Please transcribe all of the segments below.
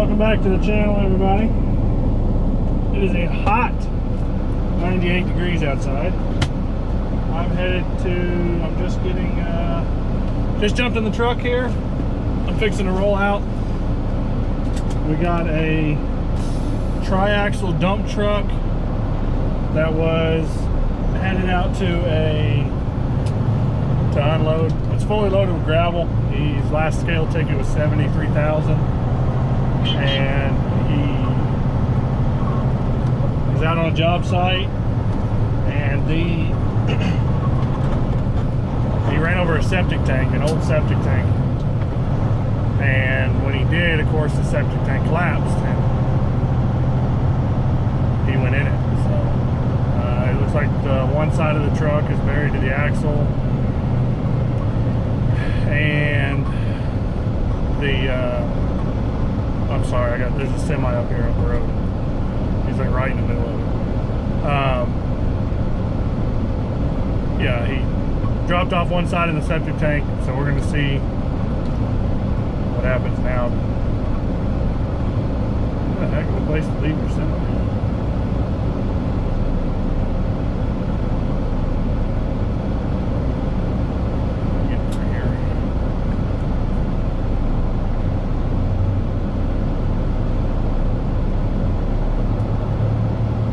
Welcome back to the channel, everybody. It is a hot 98 degrees outside. I'm headed to, just jumped in the truck here. I'm fixing to roll out. We got a tri-axle dump truck that was headed out to unload. It's fully loaded with gravel. His last scale ticket was 73,000, and he's out on a job site, and he ran over a septic tank, an old septic tank. And when he did, of course, the septic tank collapsed and he went in it. So it looks like the one side of the truck is buried to the axle, and I'm sorry, there's a semi up here on the road. He's like right in the middle of it. Yeah, he dropped off one side of the septic tank, so we're going to see what happens now. What the heck of a place to leave your semi? Get it through here.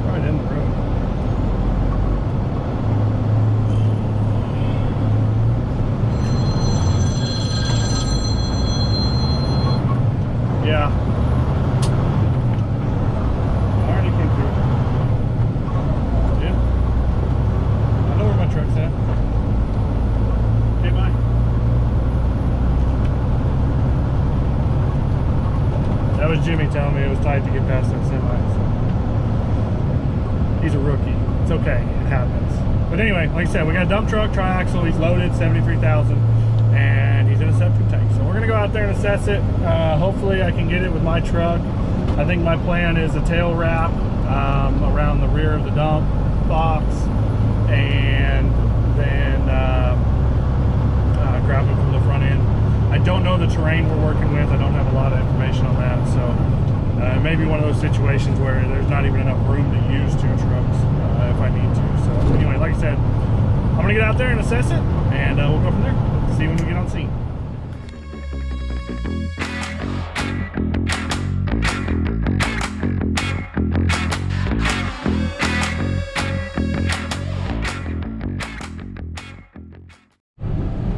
Right in the road. Yeah. I already came through. Yeah. I know where my truck's at. Okay, bye. That was Jimmy telling me it was tight to get past that semi. So. He's a rookie. It's okay. It happens. But anyway, like I said, we got a dump truck, tri-axle. He's loaded, 73,000. And he's in a septic tank. So we're gonna go out there and assess it. Hopefully I can get it with my truck. I think my plan is a tail wrap around the rear of the dump box, and then grab it from the front end. I don't know the terrain we're working with. I don't have a lot of information on that. So it may be one of those situations where there's not even enough room to use two trucks if I need to. So anyway, like I said, I'm gonna get out there and assess it, and we'll go from there. See when we get on scene.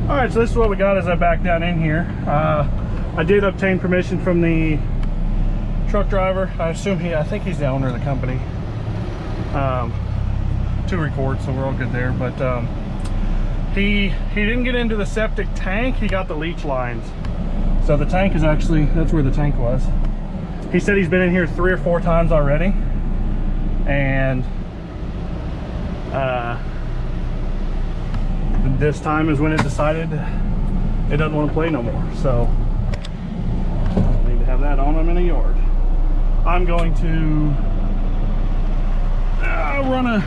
All right, so this is what we got as I back down in here. I did obtain permission from the truck driver. I think he's the owner of the company, to record, so we're all good there. But he didn't get into the septic tank. He got the leach lines. So the tank is actually, that's where the tank was. He said he's been in here 3 or 4 times already, and this time is when it decided it doesn't want to play no more. So I need to have that on him in a yard. I'm going to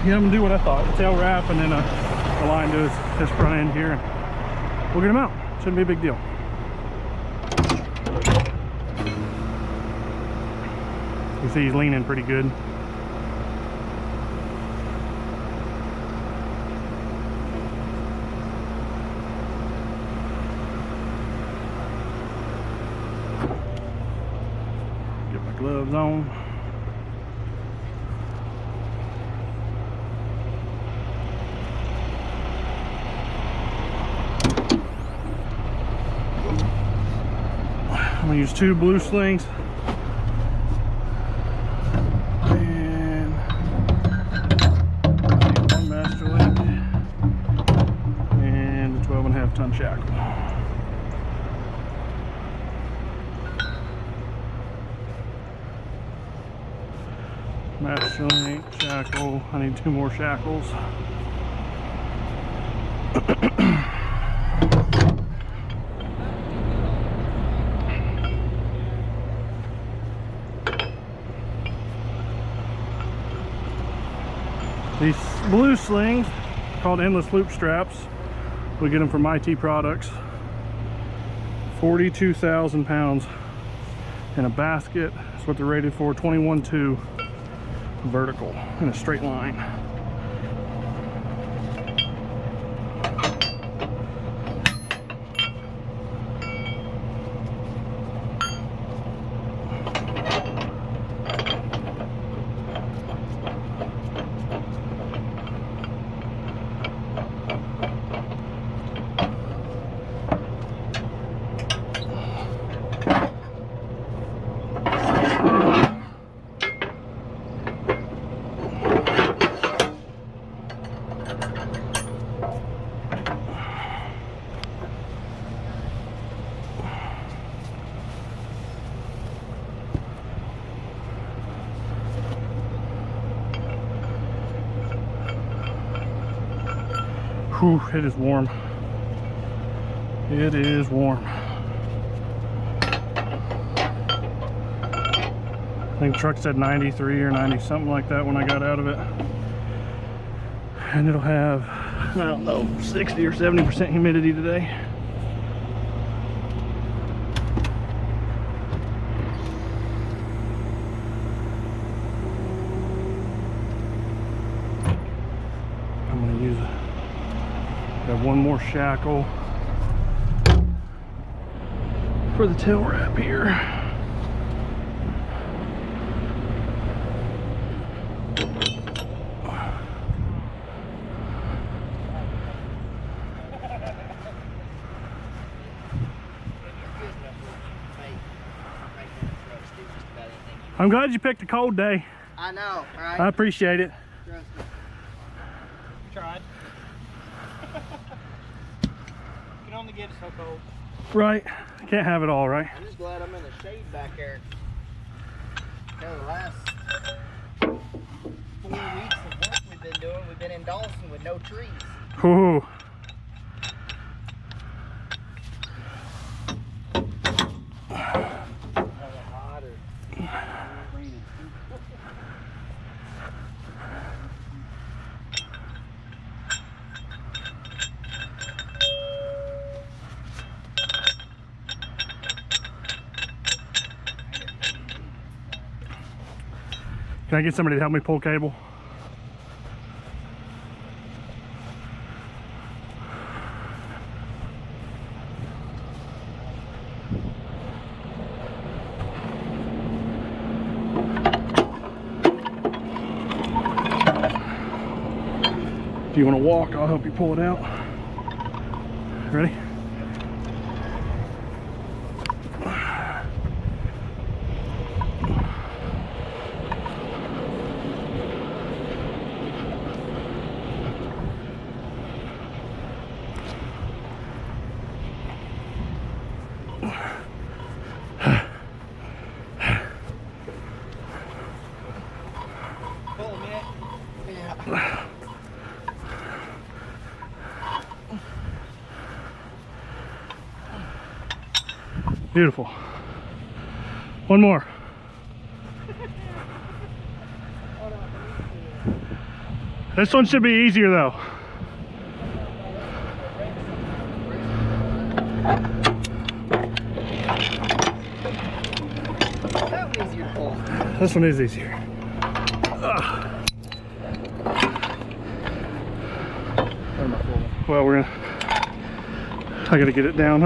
get him to do what I thought, a tail wrap, and then a line to his front end here, and we'll get him out. Shouldn't be a big deal. You see he's leaning pretty good. Get my gloves on. I'm gonna use 2 blue slings and 1 master link and a 12.5 ton shackle. Master link, shackle. I need 2 more shackles. These blue slings, called endless loop straps, we get them from Mytee Products. 42,000 pounds. in a basket. That's what they're rated for, 21.2 vertical in a straight line. Whew, it is warm. It is warm. I think the truck said 93 or 90, something like that when I got out of it. And it'll have, I don't know, 60 or 70% humidity today. I'm gonna use got one more shackle for the tail wrap here. I'm glad you picked a cold day. I know, right? I appreciate it. Trust me. Tried. You can only get it so cold. Right. Can't have it all, right? I'm just glad I'm in the shade back there. The last 4 weeks of work we've been doing, we've been in Dawson with no trees. Ooh. Can I get somebody to help me pull cable? If you want to walk, I'll help you pull it out. Ready? Beautiful. One more. This one should be easier though. That one easier to pull. This one is easier. Well, we're gonna, I gotta get it down.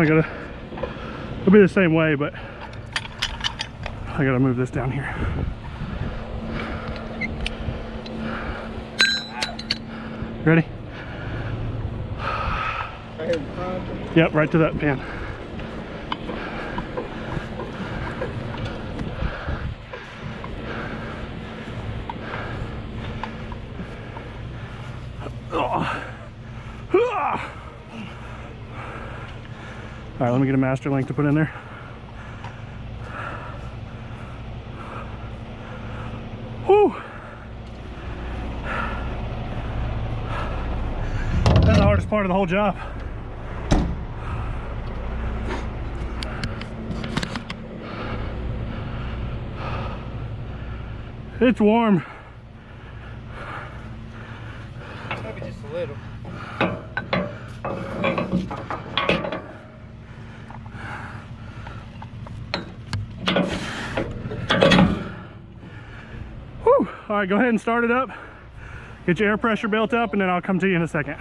It'll be the same way, but I gotta move this down here. Ready? Right here in front. Yep, right to that pin. All right, let me get a master link to put in there. Whew. That's the hardest part of the whole job. It's warm. Maybe just a little. All right, go ahead and start it up. Get your air pressure built up, and then I'll come to you in a second.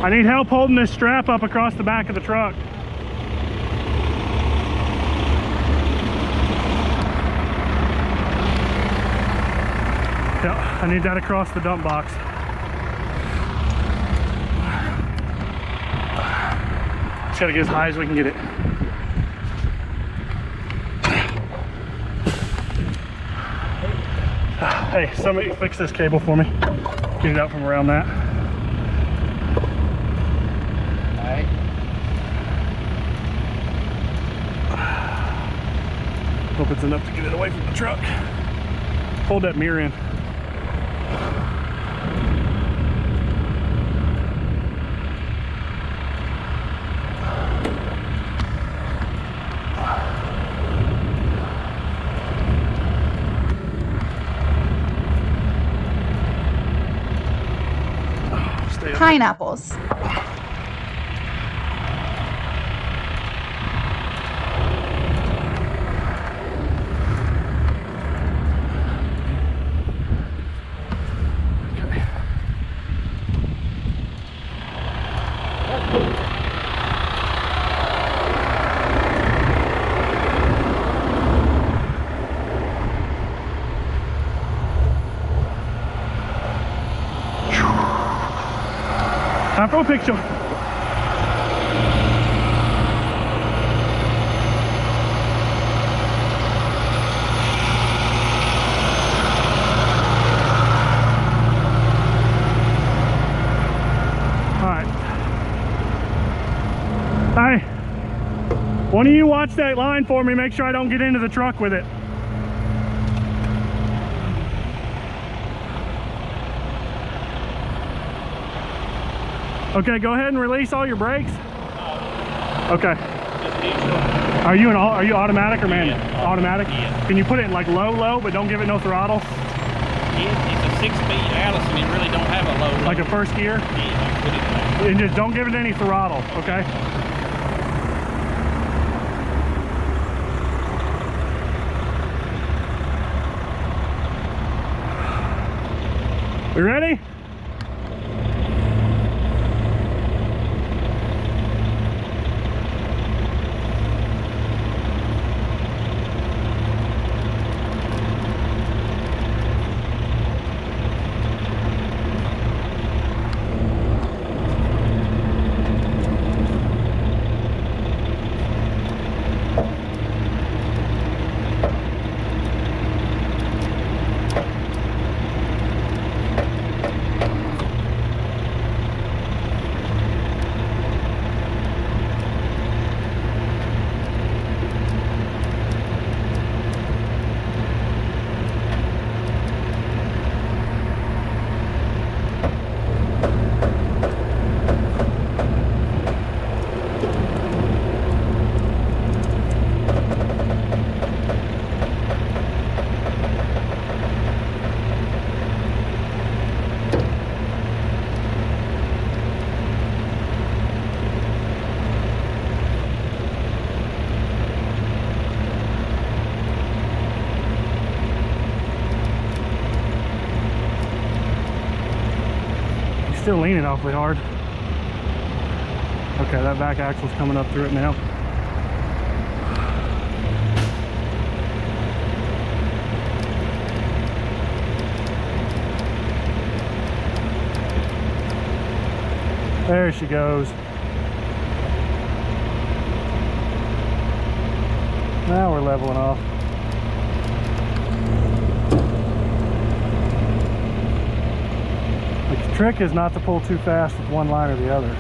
I need help holding this strap up across the back of the truck. Yeah, I need that across the dump box. Just gotta get as high as we can get it. Hey, somebody fix this cable for me. Get it out from around that. Alright. Hope it's enough to get it away from the truck. Hold that mirror in. Pineapples. Time for a picture. Alright. Hey, one of you watch that line for me, make sure I don't get into the truck with it. Okay, go ahead and release all your brakes. Okay. Are you automatic or manual? Yeah. Automatic? Yeah. Can you put it in like low, but don't give it no throttle? It's a 6-speed Allison. It really don't have a low. Like a first gear? Yeah, put it back. And just don't give it any throttle, okay? We ready? still leaning awfully hard. Okay, that back axle's coming up through it now. There she goes. Now we're leveling off. The trick is not to pull too fast with one line or the other.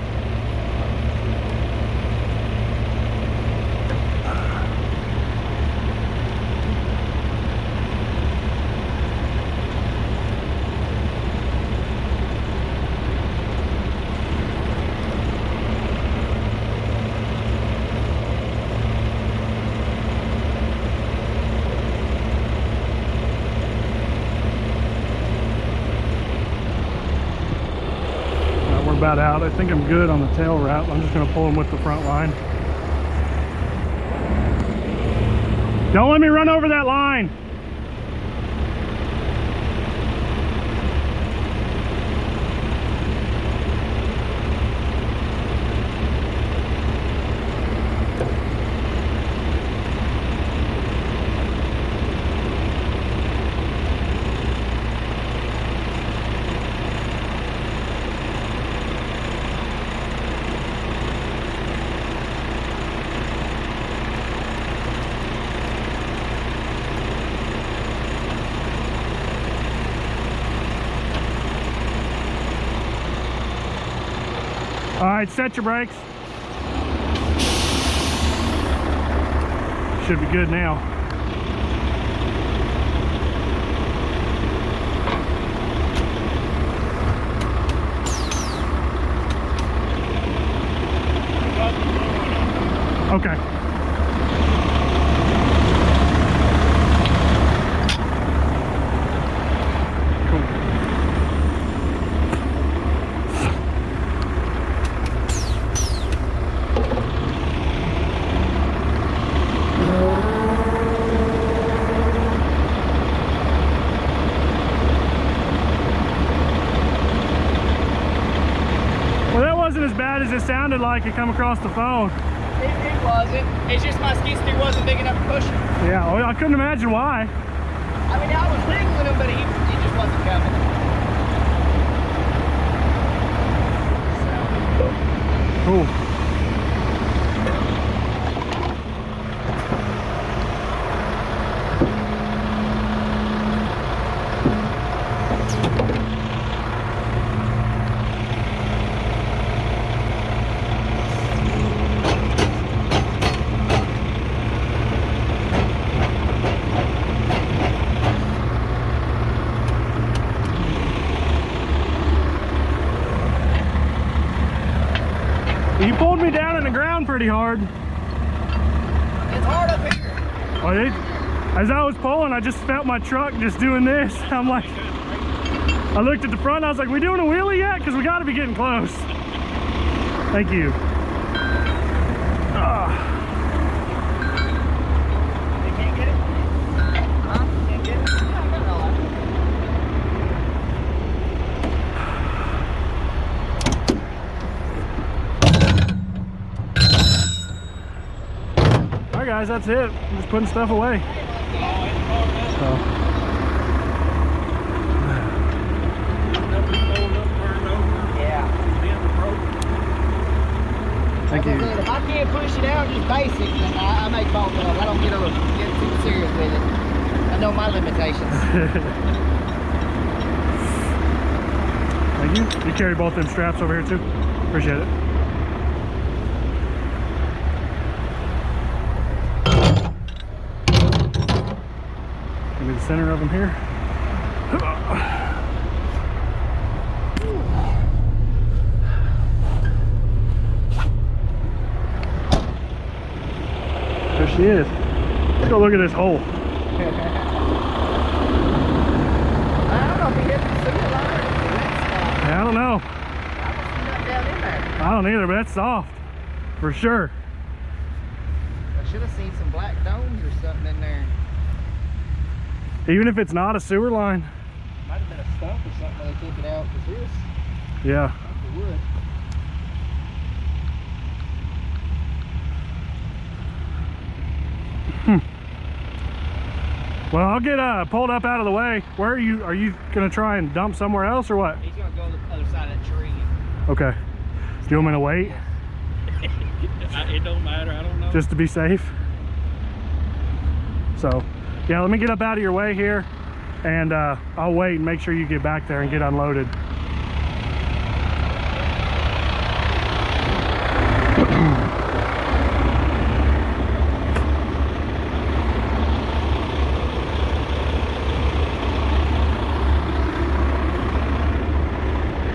About out. I think I'm good on the tail wrap. I'm just going to pull him with the front line. Don't let me run over that line. All right, set your brakes. Should be good now. Okay. It sounded like it come across the phone. It wasn't. It's just my skid steer wasn't big enough to push it. Yeah, well, I couldn't imagine why. I mean, I was wriggling him, but he just wasn't coming. Cool. You pulled me down in the ground pretty hard. It's hard up here. Well, as I was pulling, I just felt my truck just doing this. I'm like, I looked at the front, I was like, we doing a wheelie yet? Because we got to be getting close. Thank you. You can't get it? Huh? You can't get it? Yeah, I got it all out. All right, guys, that's it. I'm just putting stuff away. So. Thank you. If I can't push it out just basic, then I make fault of it. I don't get too serious with it. I know my limitations. Thank you. You carry both them straps over here too. Appreciate it. Give me the center of them here. There she is. Let's go look at this hole. I don't know if he hit the sewer line or the next spot. I don't know. I don't see nothing down in there. I don't either, but that's soft. For sure. I should have seen some black domes or something in there. Even if it's not a sewer line. Might have been a stump or something when they took it out. Cause Yeah. It would. Well, I'll get pulled up out of the way. Where are you? Are you gonna try and dump somewhere else or what? He's gonna go to the other side of that tree. Okay. Do you want me to wait? It don't matter, I don't know. Just to be safe. So, yeah, let me get up out of your way here, and I'll wait and make sure you get back there and get unloaded.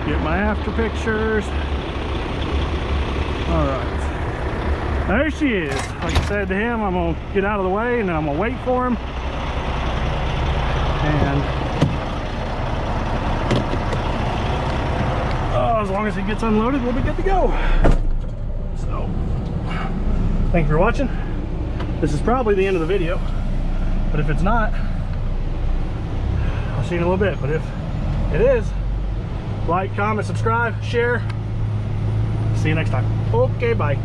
Get my after pictures. All right. There she is. Like I said to him, I'm gonna get out of the way and then I'm gonna wait for him. And as long as he gets unloaded, we'll be good to go. So, thank you for watching. This is probably the end of the video, but if it's not, I'll see you in a little bit. But if it is, like, comment, subscribe, share. See you next time. Okay, bye.